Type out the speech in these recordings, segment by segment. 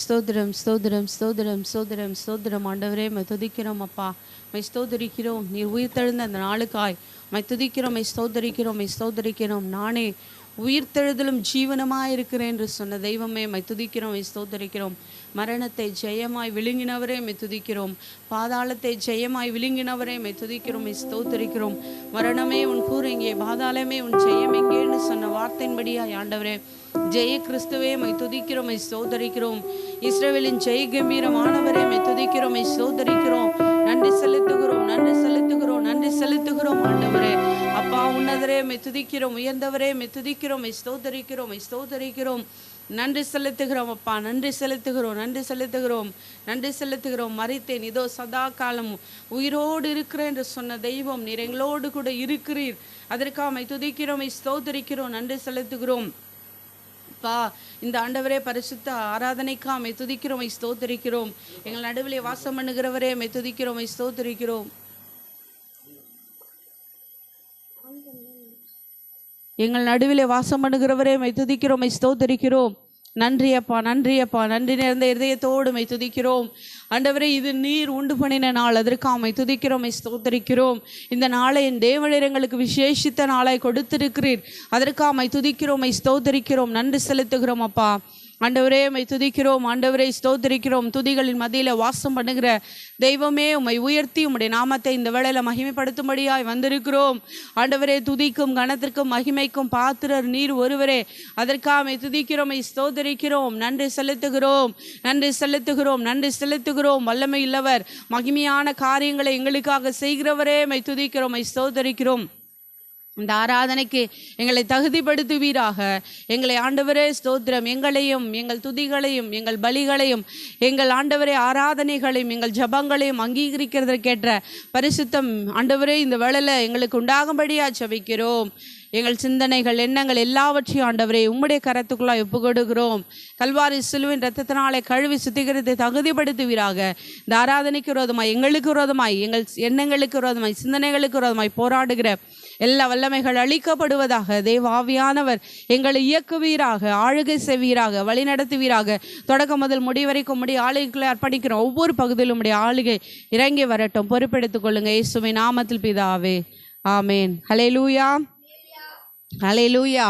ஸ்தோத்திரம் ஸ்தோத்திரம் ஸ்தோத்திரம் ஸ்தோத்திரம் ஸ்தோத்திரம். ஆண்டவரே மை துதிக்கிறோம் அப்பா, மை ஸ்தோத்தரிக்கிறோம். நீர் உயிர்த்தெழுந்த அந்த நாளுக்காய் மை துதிக்கிறோம், மை ஸ்தோத்தரிக்கிறோம், மை ஸ்தோத்தரிக்கிறோம். நானே உயிர்த்தெழுதலும் ஜீவனமாய் இருக்கிறேன் என்று சொன்ன தெய்வமே மை துதிக்கிறோம், மை ஸ்தோத்தரிக்கிறோம். மரணத்தை ஜெயமாய் விழுங்கினவரே மை துதிக்கிறோம். பாதாளத்தை ஜெயமாய் விழுங்கினவரே மை துதிக்கிறோம், மை ஸ்தோத்தரிக்கிறோம். மரணமே உன் கூறு எங்கே, பாதாளமே உன் ஜெயம் எங்கேன்னு சொன்ன வார்த்தையின்படியாய் ஆண்டவரே ஜெய கிறிஸ்துவே மை துதிக்கிறோம், மை ஸ்தோத்தரிக்கிறோம். இஸ்ரவேலின் ஜெய கம்பீரமானவரே மை துதிக்கிறோம், மை ஸ்தோத்தரிக்கிறோம். நன்றி செலுத்துகிறோம், நன்றி செலுத்துகிறோம், நன்றி செலுத்துகிறோம். ஆண்டவரே அப்பா உன்னதரே மை துதிக்கிறோம், உயர்ந்தவரே மை துதிக்கிறோம், மை ஸ்தோத்தரிக்கிறோம், மை ஸ்தோத்தரிக்கிறோம். நன்றி செலுத்துகிறோம் அப்பா, நன்றி செலுத்துகிறோம், நன்றி செலுத்துகிறோம், நன்றி செலுத்துகிறோம். மரித்தேன், இதோ சதா காலமும் உயிரோடு இருக்கிறேன் என்று சொன்ன தெய்வம் நீர் எங்களோடு கூட இருக்கிறீர். அதற்காக மை துதிக்கிறோம், மை ஸ்தோத்தரிக்கிறோம், நன்றி செலுத்துகிறோம். பா இந்த ஆண்டவரே பரிசுத்த ஆராதனைக்கா மை துதிக்கிறோம், மை ஸ்தோத்தரிக்கிறோம். எங்கள் நடுவிலே வாசம் பண்ணுகிறவரே மை துதிக்கிறோம், மை ஸ்தோத்தரிக்கிறோம். எங்கள் நடுவிலே வாசம் பண்ணுகிறவரே மை துதிக்கிறோம், மை ஸ்தோத்தரிக்கிறோம். நன்றி அப்பா, நன்றி அப்பா, நன்றி நிறைந்த இருதயத்தோடு மை துதிக்கிறோம். ஆண்டவரே இது நீர் உண்டு பண்ணின நாள், அதற்காக மை துதிக்கிறோம், மை ஸ்தோத்தரிக்கிறோம். இந்த நாளை என் தேவனீர் எங்களுக்கு விசேஷித்த நாளாய் கொடுத்திருக்கிறீர். அதற்காக மை துதிக்கிறோம், மை ஸ்தோத்தரிக்கிறோம், நன்றி செலுத்துகிறோம் அப்பா. ஆண்டவரே மை துதிக்கிறோம், ஆண்டவரே ஸ்தோத்தரிக்கிறோம். துதிகளின் மத்தியில் வாசம் பண்ணுகிற தெய்வமே உம்மை உயர்த்தி உம்முடைய நாமத்தை இந்த வேளையில் மகிமைப்படுத்தும்படியாய் வந்திருக்கிறோம். ஆண்டவரே துதிக்கும் கனத்திற்கும் மகிமைக்கும் பாத்திரர் நீர் ஒருவரே. அதற்காக மை துதிக்கிறோம், மை ஸ்தோத்தரிக்கிறோம், நன்றி செலுத்துகிறோம், நன்றி செலுத்துகிறோம், நன்றி செலுத்துகிறோம். வல்லமை இல்லவர், மகிமையான காரியங்களை எங்களுக்காக செய்கிறவரே மை துதிக்கிறோம், மை ஸ்தோத்தரிக்கிறோம். இந்த ஆராதனைக்கு எங்களை தகுதிப்படுத்துவீராக. எங்களை ஆண்டவரே ஸ்தோத்திரம், எங்களையும் எங்கள் துதிகளையும் எங்கள் பலிகளையும் எங்கள் ஆண்டவரே ஆராதனைகளையும் எங்கள் ஜபங்களையும் அங்கீகரிக்கிறதற்கேற்ற பரிசுத்தம் ஆண்டவரே இந்த வேளையில் எங்களுக்கு உண்டாகும்படியாக ஜெபிக்கிறோம். எங்கள் சிந்தனைகள் எண்ணங்கள் எல்லாவற்றையும் ஆண்டவரே உம்முடைய கரத்துக்குள்ளாய் ஒப்புக்கொடுக்கிறோம். கல்வாரி சிலுவின் இரத்தத்தினாலே கழுவி சுத்திகரித்து தகுதிப்படுத்துவீராக. இந்த ஆராதனைக்கு விரோதமாய், எங்களுக்கு விரோதமாய், எங்கள் எண்ணங்களுக்கு விரோதமாய், சிந்தனைகளுக்கு விரோதமாய் போராடுகிற எல்லா வல்லமைகள் அழிக்கப்படுவதாக. தேவ ஆவியானவர் எங்களை இயக்குவீராக, ஆளுகை செய்வீராக, வழி நடத்துவீராக. தொடக்கம் முதல் முடிவரைக்கும் உடைய ஆளுகைகளை அர்ப்பணிக்கிற ஒவ்வொரு பகுதியிலும் உடைய ஆளுகை இறங்கி வரட்டும். பொறுப்பெடுத்துக் கொள்ளுங்க இயேசுவின் நாமத்தில் பிதாவே, ஆமேன். ஹல்லேலூயா, ஹல்லேலூயா.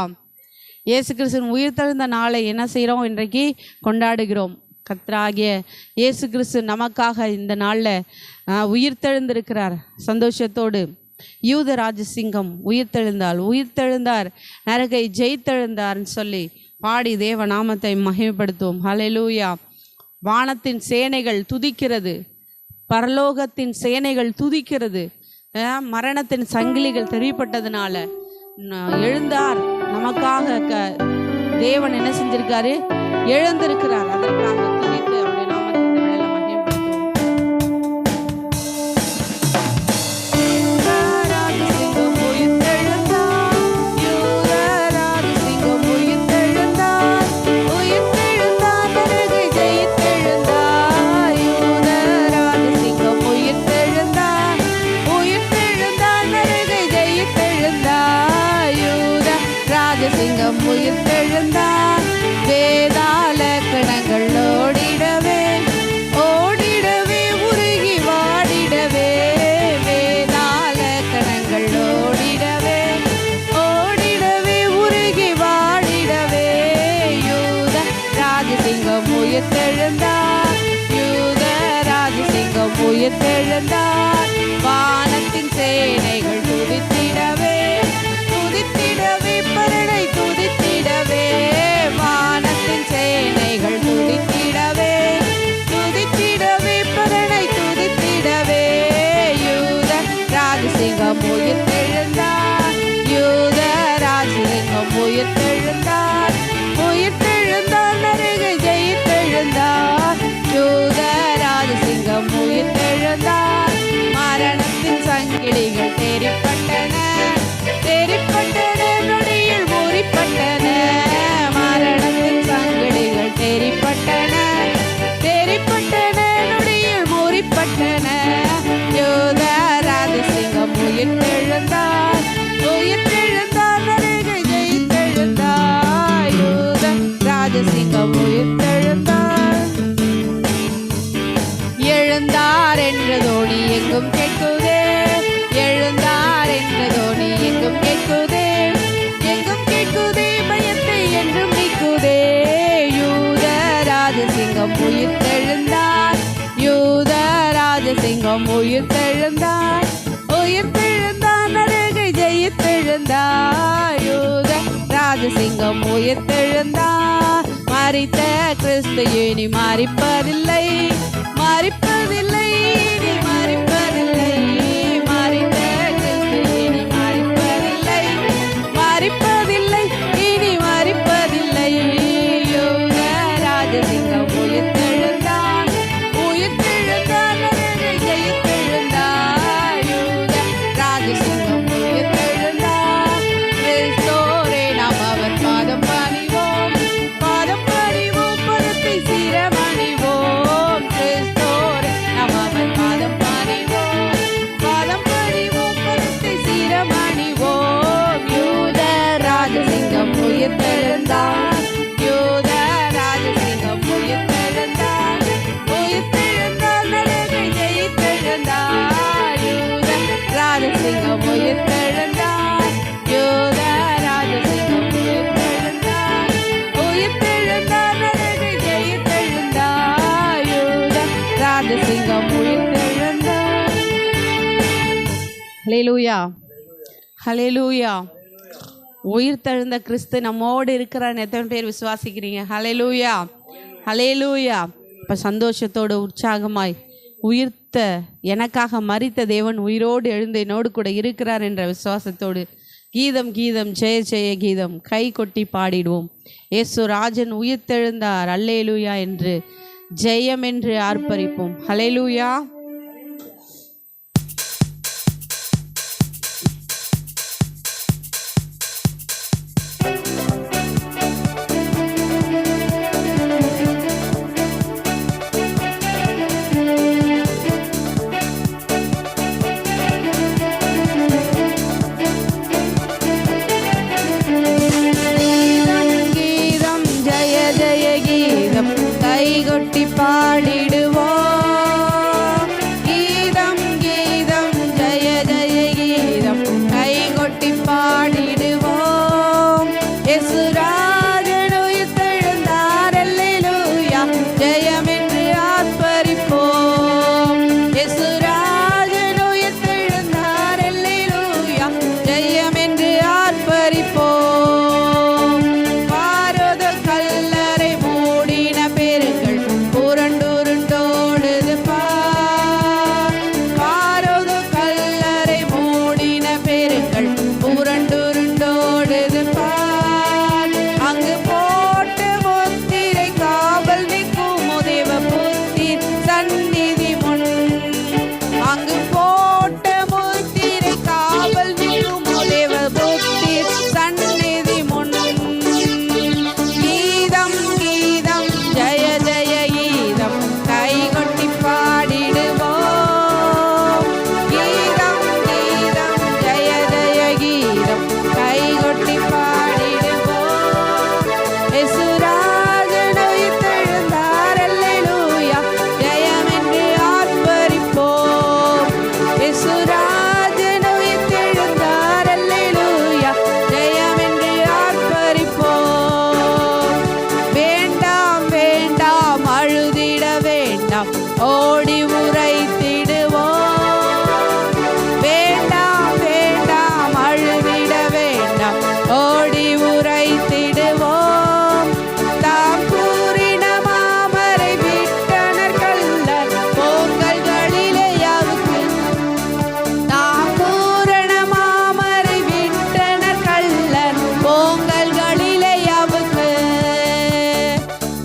இயேசு கிறிஸ்துவின் உயிர்த்தெழுந்த நாளை என்ன செய்கிறோம், இன்றைக்கு கொண்டாடுகிறோம். கர்த்தராகிய இயேசு கிறிஸ்து நமக்காக இந்த நாளில் உயிர்த்தெழுந்திருக்கிறார். சந்தோஷத்தோடு யூத ராஜசிங்கம் உயிர்த்தெழுந்தாள், உயிர்த்தெழுந்தார், நரகை ஜெயித்தெழுந்தார்னு சொல்லி பாடி தேவ நாமத்தை மகிமைப்படுத்துவோம். ஹல்லேலூயா. வானத்தின் சேனைகள் துதிக்கிறது, பரலோகத்தின் சேனைகள் துதிக்கிறது. மரணத்தின் சங்கிலிகள் தெரிவிப்பட்டதுனால எழுந்தார். நமக்காக தேவன் என்ன செஞ்சிருக்காரு, எழுந்திருக்கிறார். அதற்காக துதித்து அவருடைய நாமத்தை இந்த வேளையில மகிமைப்படுத்துவோம். சிங்கம் உயிர்த்தெழுந்தார், வேதாள கணங்கள் ஓடிடவே ஓடிடவே உருகி வாடிடவே, வேதாள கணங்கள் ஓடிடவே ஓடிடவே உருகி வாடிடவே. யூத ராஜசிங்கம் உயிர்த்தெழுந்தார், யூத ராஜசிங்கம் உயிர்த்தெழுந்தார். வானத்தின் சேனைகள் துதித்திடவே துதித்திடவே, பரனை துதித்திடவே, வானத்தின் சேனைகள் துதித்திடவே துதித்திடவே, பரனை துதித்திடவே. யூத ராஜசிங்கம் உயிர்த்தெழுந்தார், யூத ராஜசிங்கம் உயிர்த்தெழுந்தார், உயிர்த்தெழுந்தார், நரகை ஜெயித்தெழுந்தார். யூத ராஜசிங்கம் உயிர்த்தெழுந்தார், மரண எங்கும் கேட்குதே, எழுந்தார் என்ற தோனி எங்கும் கேட்குதே, எங்கும் கேட்குதே, பயத்தை என்றும் நீக்குதே. யூத ராஜசிங்கம் உயிர்த்தெழுந்தார், யூத ராஜசிங்கம் உயிர்த்தெழுந்தார், உயிர்த்தெழுந்தார், நரகை ஜெயித்தெழுந்தார். யூத ராஜசிங்கம் உயிர்த்தெழுந்தார். மரித்த கிறிஸ்து இனி மரிப்பதில்லை, மரிப்பதில்லை, இனி மரிப்பதில்லை. மரித்த கிறிஸ்து இனி மரிப்பதில்லை, மரிப்பதில்லை, இனி மரிப்பதில்லை. யூத ராஜசிங்கம் உயிர்த்தெழுந்தார், உயிர்த்தெழுந்தார், நரகை ஜெயித்தெழுந்தார். யூத ராஜசிங்கம் உயிர்த்தெழுந்தார். கிறிஸ்தோரே நாம் அவர் பாதம் பணிவோம், பாதம் பணிவோம், பதத்தை சிரமணிவோம். கிறிஸ்தோரே நாம் அவர் பாதம் பணிவோம், பாதம் பணிவோம், பதத்தை சிரமணிவோம். யூத ராஜசிங்கம் உயிர்த்தெழுந்தார், யூத ராஜசிங்கம் உயிர்த்தெழுந்தார், உயிர்த்தெழுந்தார், நரகை ஜெயித்தெழுந்தார். யூத ராஜசிங்கம் உயிர்த்தெழுந்தார், யூத ராஜசிங்கம் உயிர்த்தெழுந்தார், உயிர்த்தெழுந்தார், நரகை ஜெயித்தெழுந்தார். யூத ராஜசிங்கம் உயிர்த்தெழுந்தார். ஹல்லேலூயா, ஹல்லேலூயா. உயிர்த்தெழுந்த கிறிஸ்து நம்மோடு இருக்கிறான்னு எத்தனை பேர் விசுவாசிக்கிறீங்க? ஹல்லேலூயா, ஹல்லேலூயா. இப்போ சந்தோஷத்தோடு உற்சாகமாய் உயிர்த்த எனக்காக மரித்த தேவன் உயிரோடு எழுந்து என்னோடு கூட இருக்கிறார் என்ற விசுவாசத்தோடு கீதம் கீதம் ஜெய ஜெய கீதம் கை கொட்டி பாடிடுவோம். இயேசு ராஜன் உயிர்த்தெழுந்தார், அல்லேலூயா என்று ஜெயம் என்று ஆர்ப்பரிப்போம். ஹல்லேலூயா. கைகொட்டி பாடிடுவோம், கீதம் கீதம் ஜெய ஜெய கீதம் கைகொட்டி பாடிடுவோம். இயேசு ராஜன் உயிர்த்தெழுந்தார், அல்லேலூயா, ஜெயம் என்று ஆர்ப்பரிப்போம். இயேசு ராஜன் உயிர்த்தெழுந்தார், அல்லேலூயா, ஜெயம் என்று ஆர்ப்பரிப்போம். ஓடி உரைத்திடுவோம், வேண்டாம் வேண்டாம் அழுவிட வேண்டாம், ஓடி உரைத்திடுவோம். தாம் கூறின மாமரை விட்டனர் கள்ளர் பொங்கல்களிலே யாவுக்கு, தாம் கூறின மாமரை விட்டனர் கள்ளர் பொங்கல்களிலே யாவுக்கு.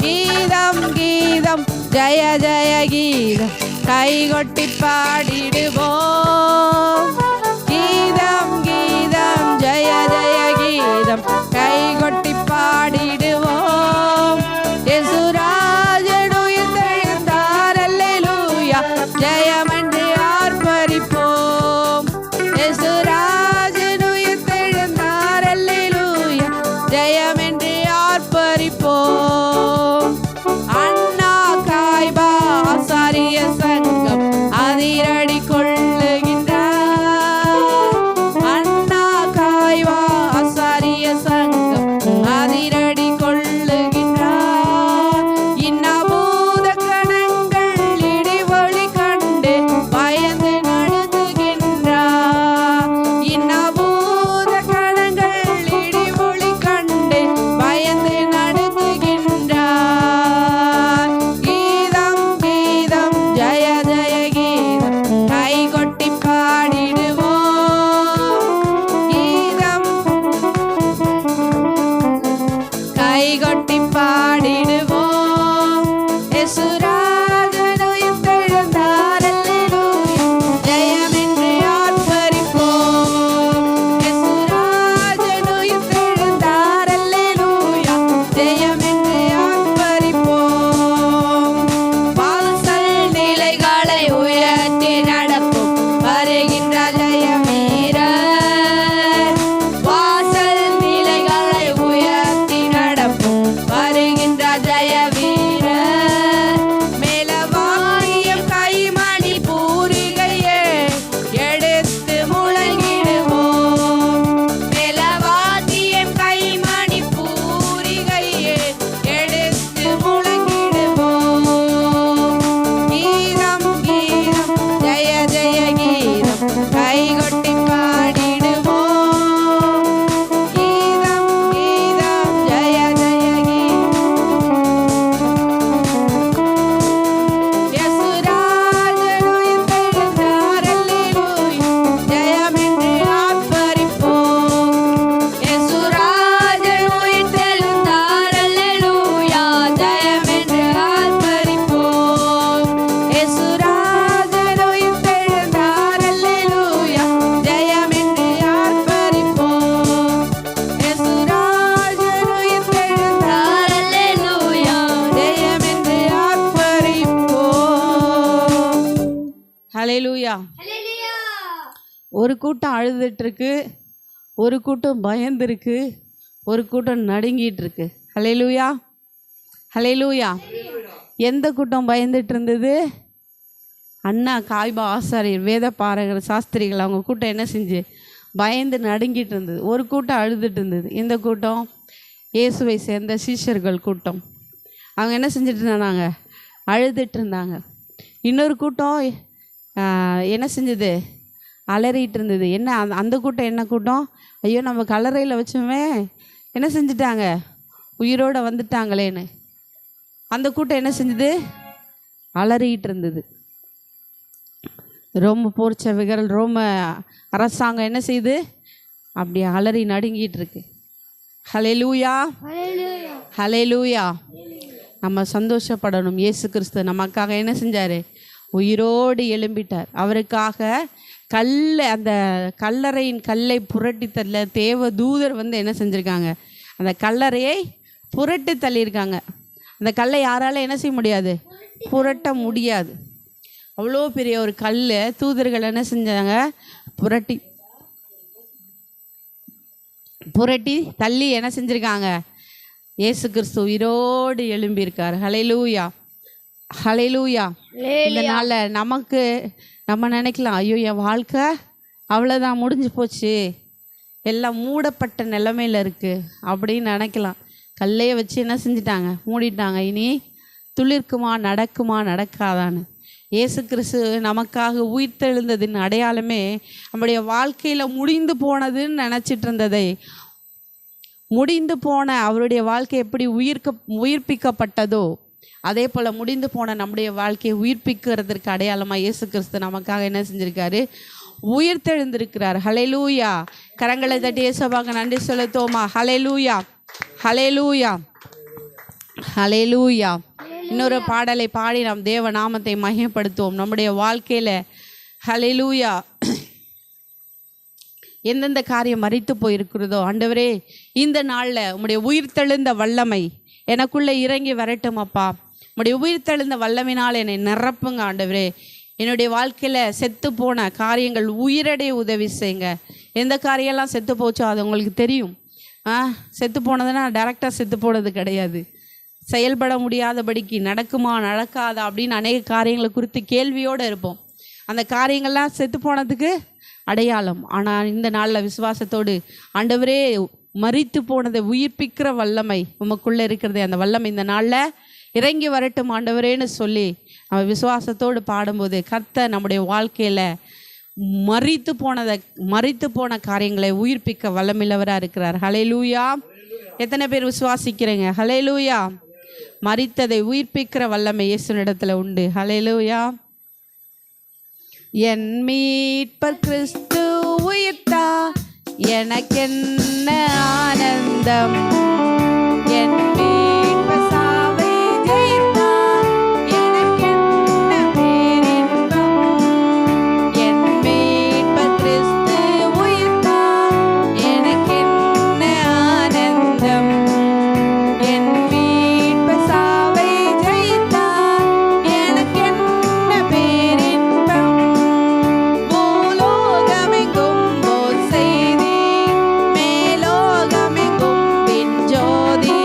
கீதம் கீதம் ஜய ஜய கீதம் கைகொட்டி பாடிடுவோம், கீதம் கீதம் ஜய ஜய கீதம் கைகொட்டி பாடிடுவோம். இயேசு ராஜன் உயிர்த்தெழுந்தார், அல்லேலூயா, ஜெயம் என்று ஆர்ப்பரிப்போம். இயேசு ராஜன் உயிர்த்தெழுந்தார், அல்லேலூயா, ஜெயம் என்று ஆர்ப்பரிப்போம். அண்ணா காய்பா ஆசாரிய சங்கம் அதிரடி ஒரு கூட்டம் அழுதுட்டு இருக்கு, ஒரு கூட்டம் பயந்துருக்கு, ஒரு கூட்டம் நடுங்கிட்டு இருக்கு. ஹல்லேலூயா, ஹல்லேலூயா. எந்த கூட்டம் பயந்துட்டு இருந்தது? அண்ணா காய்பா ஆசாரியர், வேத பாரகர், சாஸ்திரிகள், அவங்க கூட்டம் என்ன செஞ்சு பயந்து நடுங்கிட்டு இருந்தது. ஒரு கூட்டம் அழுதுட்டு இருந்தது. இந்த கூட்டம் இயேசுவை சேர்ந்த சீஷர்கள் கூட்டம். அவங்க என்ன செஞ்சுட்டு இருந்தாங்க? அழுதுட்டு இருந்தாங்க. இன்னொரு கூட்டம் என்ன செஞ்சது? அலறிட்டு இருந்தது. என்ன அந்த கூட்டம் என்ன கூட்டம்? ஐயோ, நம்ம கல்லறையில் வச்சோமே, என்ன செஞ்சிட்டாங்க? உயிரோடு வந்துட்டாங்களேன்னு. அந்த கூட்டம் என்ன செஞ்சது? அலறிட்டு இருந்தது. ரோம போர்ச்சவைகள், ரோம அரசாங்கம் என்ன செய்யுது? அப்படி அலறி நடுங்கிட்டு இருக்கு. ஹல்லேலூயா, ஹல்லேலூயா. நம்ம சந்தோஷப்படணும். இயேசு கிறிஸ்து நமக்காக என்ன செஞ்சார்? உயிரோடு எழும்பிட்டார். அவருக்காக அந்த கல்லறையின் கல்லை புரட்டி தள்ள தேவ தூதர் என்ன செஞ்சுருக்காங்க? அந்த கல்லறையை புரட்டி தள்ளியிருக்காங்க. அந்த கல்லை யாரால என்ன செய்ய முடியாது? புரட்ட முடியாது. அவ்வளோ பெரிய ஒரு கல் தூதர்கள் என்ன செஞ்சாங்க? புரட்டி தள்ளி என்ன செஞ்சுருக்காங்க? இயேசு கிறிஸ்து உயிரோடு எழும்பியிருக்கார். ஹல்லேலூயா, ஹல்லேலூயா. இந்த நாளில் நம்ம நினைக்கலாம், ஐயோ என் வாழ்க்கை அவ்வளோதான், முடிஞ்சு போச்சு, எல்லாம் மூடப்பட்ட நிலைமையில் இருக்குது அப்படின்னு நினைக்கலாம். கல்லையை வச்சு என்ன செஞ்சிட்டாங்க? மூடிட்டாங்க. இனி துளிர்க்குமா, நடக்குமா, நடக்காதான்னு. இயேசு கிறிஸ்து நமக்காக உயிர்த்தெழுந்ததின் அடையாளமே நம்முடைய வாழ்க்கையில் முடிந்து போனதுன்னு நினச்சிட்டு இருந்ததை, முடிந்து போன அவருடைய வாழ்க்கை எப்படி உயிர்ப்பிக்கப்பட்டதோ அதே போல் முடிந்து போன நம்முடைய வாழ்க்கையை உயிர்ப்பிக்கிறதுக்கு அடையாளமாக இயேசு கிறிஸ்து நமக்காக என்ன செஞ்சுருக்காரு? உயிர்த்தெழுந்திருக்கிறார். ஹல்லேலூயா. கரங்களை தட்டி இயேசுவுக்கு நன்றி செலுத்துவோமா? ஹல்லேலூயா, ஹல்லேலூயா, ஹல்லேலூயா. இன்னொரு பாடலை பாடி நாம் தேவ நாமத்தை மகிமைப்படுத்துவோம். நம்முடைய வாழ்க்கையில் ஹல்லேலூயா எந்தெந்த காரியம் மரித்து போயிருக்கிறதோ, ஆண்டவரே இந்த நாளில் உம்முடைய உயிர்த்தெழுந்த வல்லமை எனக்குள்ளே இறங்கி வரட்டும் அப்பா. உம்முடைய உயிர்த்தெழுந்த வல்லமையினால் என்னை நிரப்புங்க ஆண்டவரே. என்னுடைய வாழ்க்கையில் செத்து போன காரியங்கள் உயிரடைய உதவி செய்யுங்க. எந்த காரியெல்லாம் செத்து போச்சோ அது உங்களுக்கு தெரியும். செத்து போனதுன்னா டைரெக்டாக செத்து போனது கிடையாது. செயல்பட முடியாதபடிக்கு நடக்குமா நடக்காதா அப்படின்னு அநேக காரியங்களை குறித்து கேள்வியோடு இருப்போம். அந்த காரியங்கள்லாம் செத்து போனதுக்கு அடையாளம். ஆனால் இந்த நாளில் விசுவாசத்தோடு, ஆண்டவரே மரித்து போனதை உயிர்ப்பிக்கிற வல்லமை உமக்குள்ளே இருக்கிறது, அந்த வல்லமை இந்த நாளில் இறங்கி வரட்டும் ஆண்டவரேன்னு சொல்லி நம்ம விசுவாசத்தோடு பாடும்போது கர்த்தர் நம்முடைய வாழ்க்கையில் மரித்து போன காரியங்களை உயிர்ப்பிக்க வல்லமில்லவராக இருக்கிறார். ஹல்லேலூயா. எத்தனை பேர் விசுவாசிக்கிறீங்க? ஹல்லேலூயா. மரித்ததை உயிர்ப்பிக்கிற வல்லமை இயேசுவினிடத்தில் உண்டு. ஹல்லேலூயா. என் மீட்பர் கிறிஸ்து உயிர்த்தார், எனக்கென்ன ஆனந்தம். என் மீட்பர் சாவை ஜெயித்தார், எனக்கென்ன பேரின்பம். என் மீட்பர் கிறிஸ்து உயிர்த்தார், எனக்கென்ன ஆனந்தம். என் மீட்பர் சாவை ஜெயித்தார், எனக்கென்ன பேரின்பம். பூலோகமெங்கும் ஓர் செய்தி, மேலோகமெங்கும் பின் ஜோதி.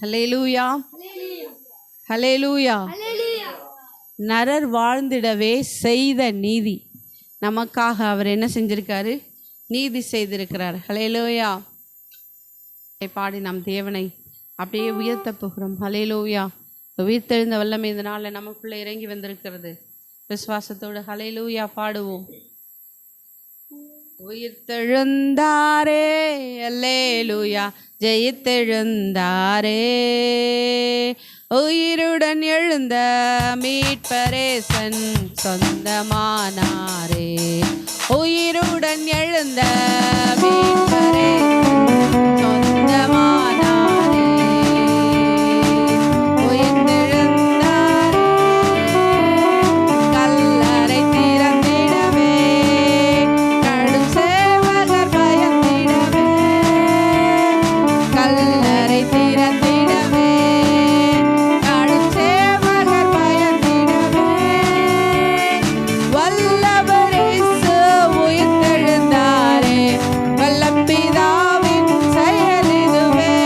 ஹல்லேலூயா, ஹல்லேலூயா. நரர் வாழ்ந்திடவே செய்த நீதி, நமக்காக அவர் என்ன செஞ்சிருக்காரு? நீதி செய்திருக்கிறார். ஹல்லேலூயா. பாடி நாம் தேவனை அப்படியே உயர்த்த போகிறோம். ஹல்லேலூயா. உயிர்த்தெழுந்த வல்லமை இந்த நாளில் நமக்குள்ளே இறங்கி வந்திருக்கிறது. விசுவாசத்தோடு ஹல்லேலூயா பாடுவோம். உயிர்த்தெழுந்தாரே, அல்லேலூயா, ஜெயித்தெழுந்தாரே, உயிருடன் எழுந்த மீட்பரேசன் சொந்தமானாரே, உயிருடன் எழுந்த மீட்பரேசன் சொந்தமானாரே, உயிர்த்தெழுந்தாரே, கல்லறை திறந்திடவே, கடும் சேவகர் பயந்திடவே, கல்லறை திறந்திடவே, கடும் சேவகர் பயந்திடவே, வல்லவர் இயேசு உயிர்த்தெழுந்தாரே, வல்லபிதாவின் செயல் இதுவே,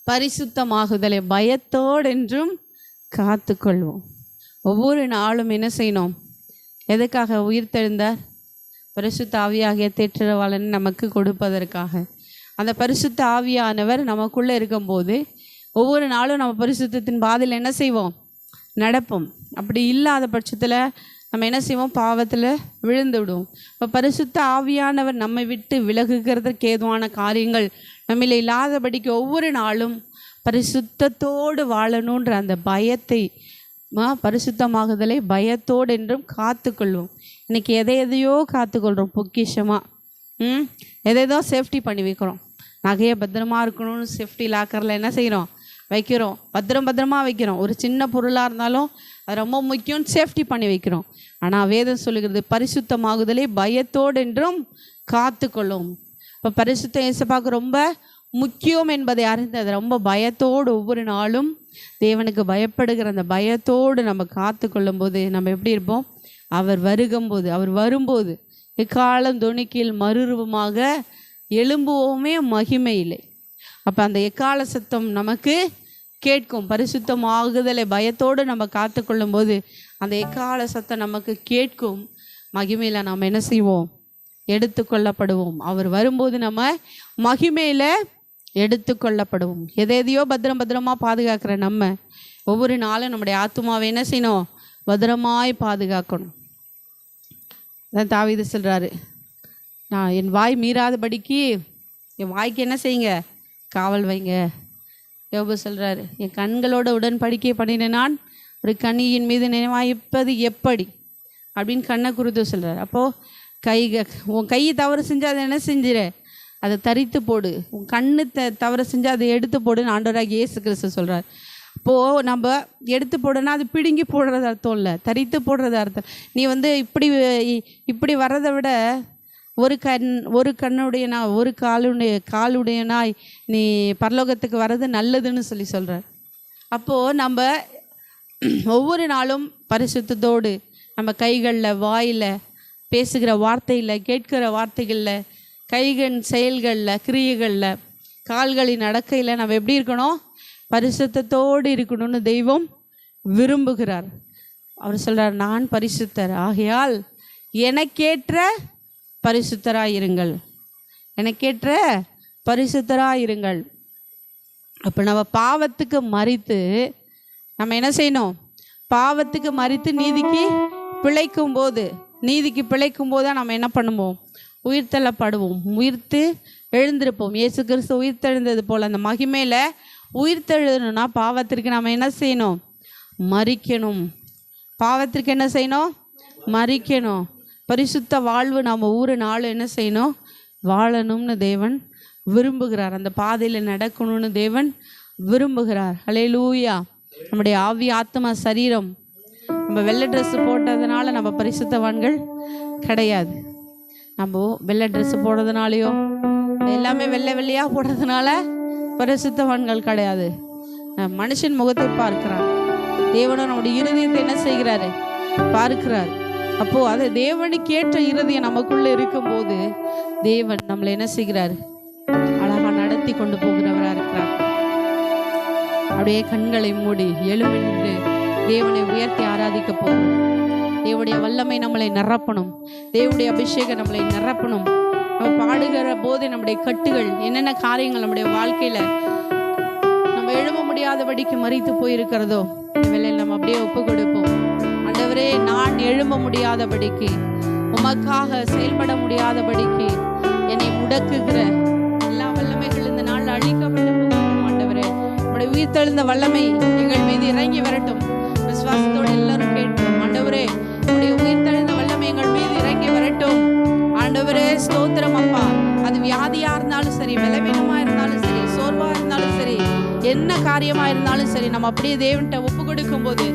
பரிசுத்தமாகுதலை பயத்தோடென்றும் காத்து கொள்வோம். ஒவ்வொரு நாளும் என்ன செய்யணும்? எதுக்காக உயிர்த்தெழுந்தார்? பரிசுத்த ஆவியாகிய தேற்றரவாளன் நமக்கு கொடுப்பதற்காக. அந்த பரிசுத்த ஆவியானவர் நமக்குள்ளே இருக்கும்போது ஒவ்வொரு நாளும் நம்ம பரிசுத்தத்தின் பாதையில் என்ன செய்வோம்? நடப்போம். அப்படி இல்லாத பட்சத்தில் நம்ம என்ன செய்வோம்? பாவத்தில் விழுந்து விடுவோம். இப்போ பரிசுத்த ஆவியானவர் நம்மை விட்டு விலகுகிறதுக்கு ஏதுவான காரியங்கள் நம்மள இல்லாதபடிக்கு ஒவ்வொரு நாளும் பரிசுத்தத்தோடு வாழணுன்ற அந்த பயத்தை, பரிசுத்தமாகுதலை பயத்தோடு என்றும் காத்துக்கொள்வோம். இன்றைக்கி எதையோ காத்துக்கொள்கிறோம் பொக்கிஷமாக. எதையோ சேஃப்டி பண்ணி வைக்கிறோம். நகையை பத்திரமா இருக்கணும்னு சேஃப்டி லாக்கரில் என்ன செய்கிறோம்? வைக்கிறோம். பத்திரமா வைக்கிறோம். ஒரு சின்ன பொருளாக இருந்தாலும் அது ரொம்ப முக்கியம், சேஃப்டி பண்ணி வைக்கிறோம். ஆனால் வேதம் சொல்லுகிறது பரிசுத்தமாகுதலை பயத்தோடு என்றும் காத்துக்கொள்ளும். இப்போ பரிசுத்தம் இயேசுவுக்கு ரொம்ப முக்கியம் என்பதை அறிந்து அதை ரொம்ப பயத்தோடு ஒவ்வொரு நாளும் தேவனுக்கு பயப்படுகிற அந்த பயத்தோடு நம்ம காத்து கொள்ளும்போது நம்ம எப்படி இருப்போம்? அவர் வரும்போது எக்காலம் தொனிக்கில் மறுரூபமாக எழும்புவோமே மகிமை இல்லை. அப்போ அந்த எக்கால சத்தம் நமக்கு கேட்கும். பரிசுத்தமாகுதலை பயத்தோடு நம்ம காத்து கொள்ளும்போது அந்த எக்கால சத்தம் நமக்கு கேட்கும். மகிமையில் நாம் என்ன செய்வோம்? எடுத்துக்கொள்ளப்படுவோம். அவர் வரும்போது நம்ம மகிமையில் எடுத்துக்கொள்ளப்படுவோம். எதையோ பத்திரமா பாதுகாக்கிற நம்ம ஒவ்வொரு நாளும் நம்முடைய ஆத்துமாவை என்ன செய்யணும்? பத்திரமாய் பாதுகாக்கணும். அதான் தாவீது சொல்கிறாரு, நான் என் வாய் மீறாதபடிக்கு என் வாய்க்கு என்ன செய்யுங்க? காவல் வைங்க. யோபு சொல்கிறாரு, என் கண்களோட உடன்படிக்கை பண்ணின நான் ஒரு கனியின் மீது நினைவாய்ப்பது எப்படி அப்படின்னு கண்ணை குறித்து சொல்கிறார். அப்போது உன் கையை தவறு செஞ்சால் அதை என்ன செஞ்சிட? அதை தரித்து போடு. உன் கண்ணு தவறு செஞ்சால் அதை எடுத்து போடுன்னு ஆண்டவராக இயேசு கிறிஸ்து சொல்கிறார். அப்போது நம்ம எடுத்து போடனா அது பிடுங்கி போடுறது அர்த்தம் இல்லை, தரித்து போடுறது அர்த்தம். நீ இப்படி வர்றதை விட ஒரு கண்ணுடையனாய் ஒரு காலுடையனாய் நீ பரலோகத்துக்கு வர்றது நல்லதுன்னு சொல்கிறார். அப்போது நம்ம ஒவ்வொரு நாளும் பரிசுத்தத்தோடு நம்ம கைகளில், வாயில், பேசுகிற வார்த்தையில், கேட்கிற வார்த்தைகளில், கைகள் செயல்களில், கிரியைகளில், கால்களின் நடக்கையில் நம்ம எப்படி இருக்கணும்? பரிசுத்தத்தோடு இருக்கணும்னு தெய்வம் விரும்புகிறார். அவர் சொல்கிறார், நான் பரிசுத்தர் ஆகையால் எனக்கேற்ற பரிசுத்தராயிருங்கள், எனக்கேற்ற பரிசுத்தராயிருங்கள். அப்போ நம்ம பாவத்துக்கு மரித்து நம்ம என்ன செய்யணும்? பாவத்துக்கு மரித்து நீதிக்கு பிழைக்கும் போது தான் நம்ம என்ன பண்ணுவோம்? உயிர்த்தெழப்படுவோம். உயிர்த்து எழுந்திருப்போம். இயேசு கிறிஸ்து உயிர்த்தெழுந்தது போல் அந்த மகிமையில் உயிர்த்தெழுதணும்னா பாவத்திற்கு நம்ம என்ன செய்யணும்? மரிக்கணும். பாவத்திற்கு என்ன செய்யணும்? மரிக்கணும். பரிசுத்த வாழ்வு நாம் ஒவ்வொரு நாளும் என்ன செய்யணும்? வாழணும்னு தேவன் விரும்புகிறார். அந்த பாதையில் நடக்கணும்னு தேவன் விரும்புகிறார். ஹல்லேலூயா. நம்முடைய ஆவி, ஆத்மா, சரீரம் நம்ம வெள்ளை ட்ரெஸ்ஸு போட்டதுனால நம்ம பரிசுத்தவான்கள் கிடையாது. நம்ம வெள்ளை ட்ரெஸ்ஸு போடுறதுனாலையோ எல்லாமே வெள்ளையாக போடுறதுனால பரிசுத்தவான்கள் கிடையாது. மனுஷன் முகத்தை பார்க்கிறான், தேவனும் நம்முடைய இருதயத்தை என்ன செய்கிறாரு? பார்க்கிறார். அப்போது அது தேவனுக்கு ஏற்ற இருதயம் நமக்குள்ளே இருக்கும்போது தேவன் நம்மளை என்ன செய்கிறார்? அழகாக நடத்தி கொண்டு போகிறவராக இருக்கிறார். அப்படியே கண்களை மூடி எழுமின்று தேவனை உயர்த்தி ஆராதிக்க போகும். தேவனுடைய வல்லமை நம்மளை நிரப்பணும். தேவனுடைய அபிஷேகம் நம்மளை நிரப்பணும். நம்ம பாடுகிற போது நம்முடைய கட்டுகள், என்னென்ன காரியங்கள் நம்முடைய வாழ்க்கையில் நம்ம எழும்ப முடியாதபடிக்கு மறித்து போயிருக்கிறதோ வேலையில் நம்ம அப்படியே ஒப்பு கொடுப்போம். ஆண்டவரே, நான் எழும்ப முடியாதபடிக்கு, உமக்காக செயல்பட முடியாதபடிக்கு என்னை முடக்குகிற எல்லா வல்லமைகள் இந்த நாள் அழிக்கப்பட்டு போகட்டும். ஆண்டவரே, நம்முடைய உயிர்த்தெழுந்த வல்லமை எங்கள் மீது இறங்கி வரட்டும். விசுவாசத்தோடு எல்லாரும் கேட்போம். ஆண்டவரே, நம்முடைய உயிர்த்தெழுந்த வல்லமை எங்கள் மீது இறங்கி வரட்டும். ஆண்டவரே, ஸ்தோத்திரம் அப்பா. அது வியாதியாக இருந்தாலும் சரி, பலவீனமாக இருந்தாலும் சரி, சோர்வாக இருந்தாலும் சரி, என்ன காரியமாக இருந்தாலும் சரி, நம்ம அப்படியே தேவன்கிட்ட ஒப்பு கொடுக்கும் போது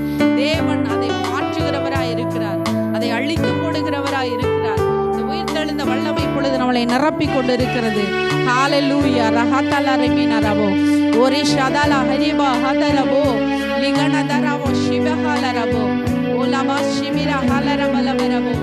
தேவன் அதை மாற்றுகிறவராய் இருக்கிறார், அதை அழித்து போடுகிறவராய் இருக்கிறார். இந்த உயிர்த்தெழுந்த வல்லமை பொழுது நம்மளை நிரப்பி கொண்டு இருக்கிறது. ஹல்லேலூயா. ரஹதல ரெமினரபோ ஓரி ஷதல ஹரிபா ஹதரபோ லிகனதரபோ ஷிபஹலரபோ ஓலபா ஷிமிர ஹலரபலபரபோ.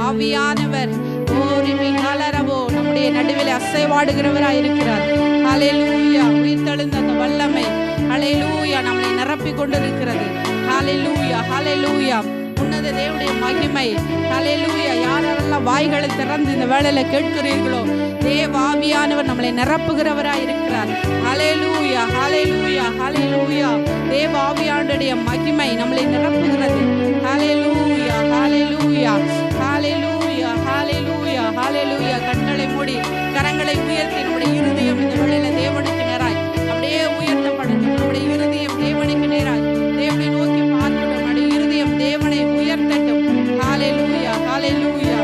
ஆவியானவர் ஓரிமி ஹலரவோ நம்முடைய நடுவில் அசைவாடுகிறவராய் இருக்கிறார். ஹalleluya. உயிர்த்தெழுந்த அந்த வல்லமை ஹalleluya நம்மை நிரப்பி கொண்டிருக்கிறது. ஹalleluya ஹalleluya. உன்னத தேவனுடைய மகிமை ஹalleluya. யாரெல்லாம் வாய்களை திறந்து இந்த வேளையில கேட்கிறீர்களோ தேவ ஆவியானவர் நம்மளை நிரப்புகிறவராய் இருக்கிறார். ஹalleluya ஹalleluya ஹalleluya. தேவ ஆவியானவருடைய மகிமை நம்மளை நிரப்புகிறது. ஹalleluya ஹalleluya ஹalleluya ஹalleluya ஹalleluya. கண்களை மூடி கரங்களை உயர்த்தி நம்முடைய இருதயம் இந்த வேளையில தேவனுக்கு நேராய் அப்படியே உயர்த்தப்படும். நம்முடைய இருதயம் தேவனுக்கு நேராய் தேவனை நோக்கி பார்க்கணும். நம்முடைய இருதயம் தேவனை உயர்த்தட்டும். ஹalleluya ஹalleluya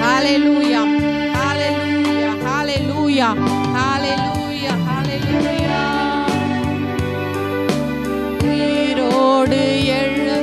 ஹalleluya ஹalleluya ஹalleluya ஹalleluya ஹalleluya. உயிரோடு எழு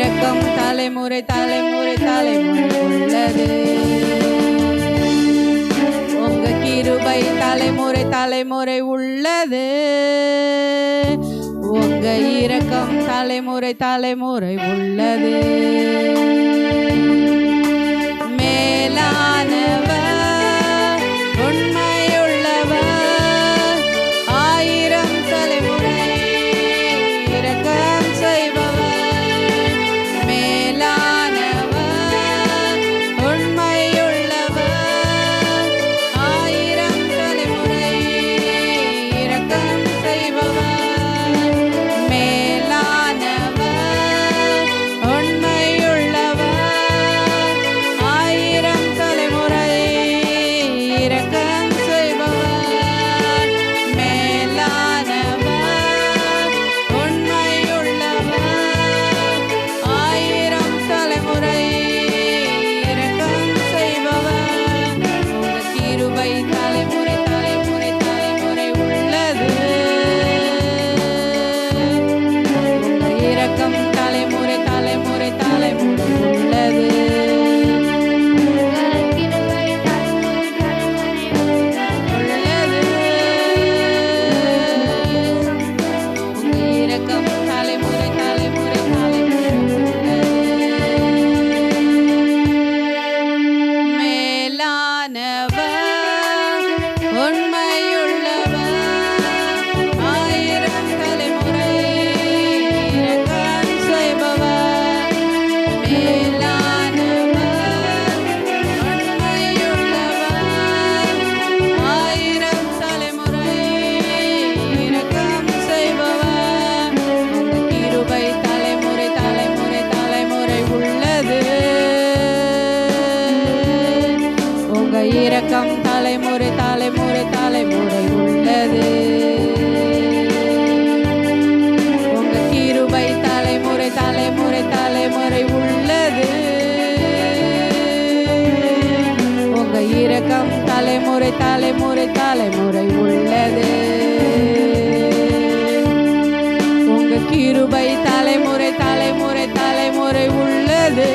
இரக்கம் தலைமுறை தலைமுறை தலைமுறை உள்ளது. உங்க கிருபை தலைமுறை தலைமுறை உள்ளது. உங்க இரக்கம் தலைமுறை தலைமுறை உள்ளது. மேலானவர் உண்மையுள்ளவர், ஆயிரம் தலைமுறை இரக்கம் செய்பவர். மேலானவர் உண்மையுள்ளவர், ஆயிரம் தலைமுறை இரக்கம் செய்பவர். மேலானவர் உண்மையுள்ளவர், ஆயிரம் தலைமுறை இரக்கம் செய்பவர். மேலானவர் உண்மையுள்ளவர், ஆயிரம் தலைமுறை இரக்கம் செய்பவர். உங்க கிருபை தலைமுறை தலைமுறை தலைமுறை உள்ளது. உங்க இரக்கம் தலைமுறை தலைமுறை தலைமுறை உள்ளது. உள்ளது. உங்க இரக்கம் தலைமுறை தலைமுறை தலைமுறை உள்ளது. மேலானவர் உண்மையுள்ளவர், ஆயிரம் தலைமுறை இரக்கம் செய்பவர். மேலானவர் உண்மையுள்ளவர், ஆயிரம் தலைமுறை இரக்கம் செய்பவர். உங்க கிருபை தலைமுறை தலைமுறை தலைமுறை உள்ளது. உங்க இரக்கம் தலைமுறை தலைமுறை தலைமுறை உள்ளது. உங்க கிருபை தலைமுறை தலைமுறை தலைமுறை உள்ளது. உங்க இரக்கம் தலைமுறை தலைமுறை தலைமுறை உள்ளது. உங்க கிருபை தலைமுறை தலைமுறை தலைமுறை உள்ளது.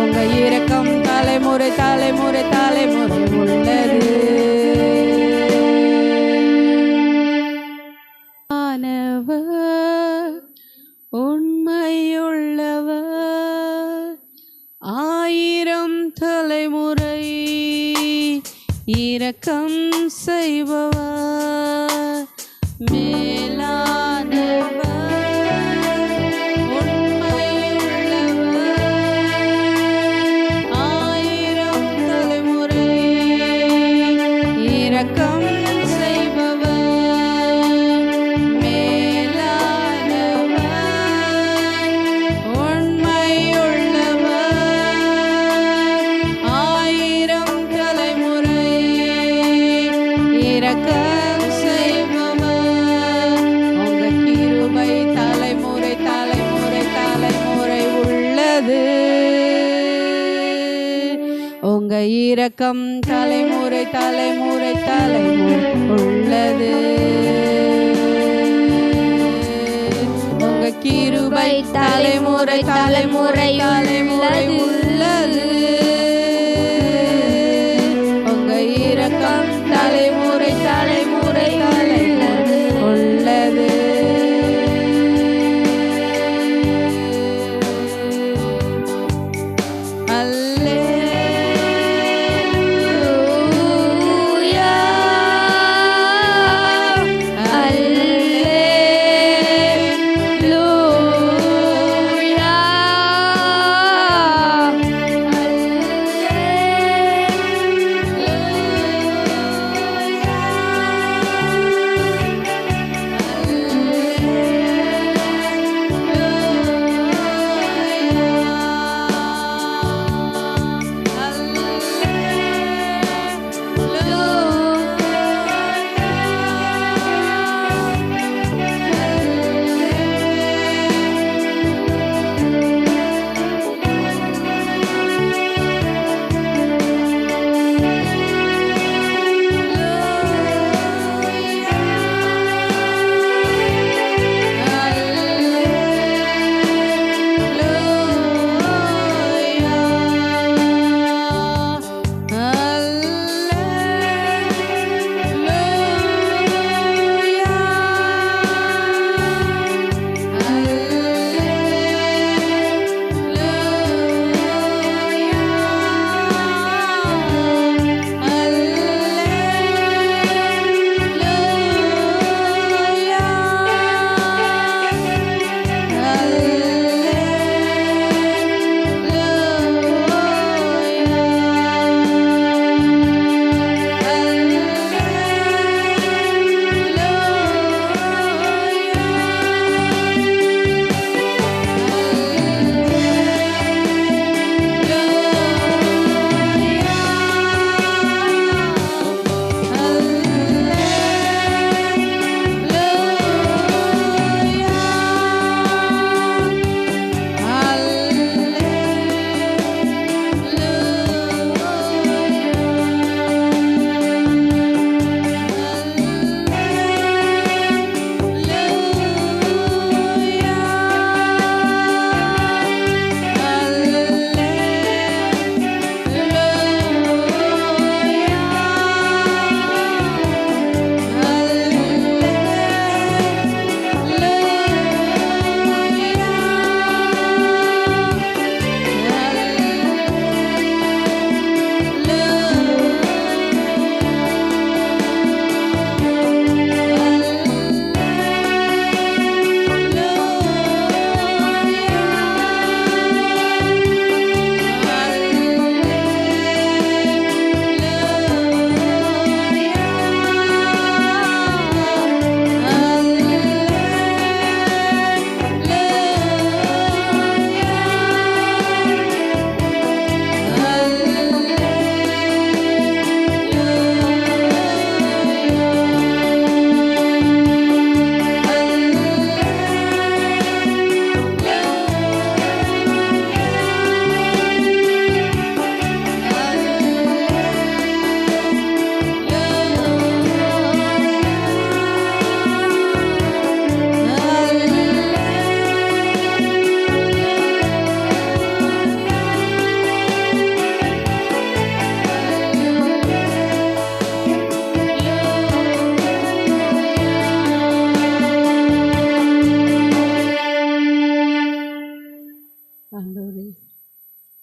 உங்க இரக்கம் தலைமுறை தலைமுறை தலைமுறை உள்ளது. ஆனவர் உண்மையுள்ளவர், ஆயிரம் தலைமுறை இரக்கம் செய்பவர். மேலானவர் உண்மையுள்ளவர், ஆயிரம் தலைமுறை இரக்கம் செய்பவர். மேலானவர் உண்மையுள்ளவர், ஆயிரம் தலைமுறை இரக்கம் செய்பவர். உங்க கிருபை தலைமுறை தலைமுறை தலைமுறை உள்ளது. உங்க இரக்கம் தலைமுறை தலைமுறை தலைமுறை உள்ளது. உங்க கிருபை தலைமுறை தலைமுறை தலைமுறை உள்ளது. உங்க இரக்கம் தலைமுறை தலைமுறை தலைமுறை உள்ளது. அல்லேலூயா, அல்லேலூயா, அல்லேலூயா.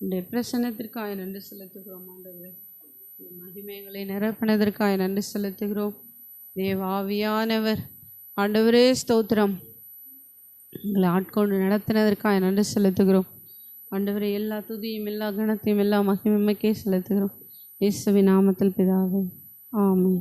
உடைய பிரசன்னத்திற்காக நன்றி செலுத்துகிறோம் ஆண்டவரே. உடைய மகிமைகளை நிரப்பினதற்காக நன்றி செலுத்துகிறோம். தேவாவியானவர் ஆண்டவரே ஸ்தோத்திரம். எங்களை ஆட்கொண்டு நடத்தினதற்காக நன்றி செலுத்துகிறோம் ஆண்டவரே. எல்லா துதியும் எல்லா கணத்தையும் எல்லா மகிமைக்கே செலுத்துகிறோம். இயேசுவின் நாமத்தில் பிதாவே, ஆமென்.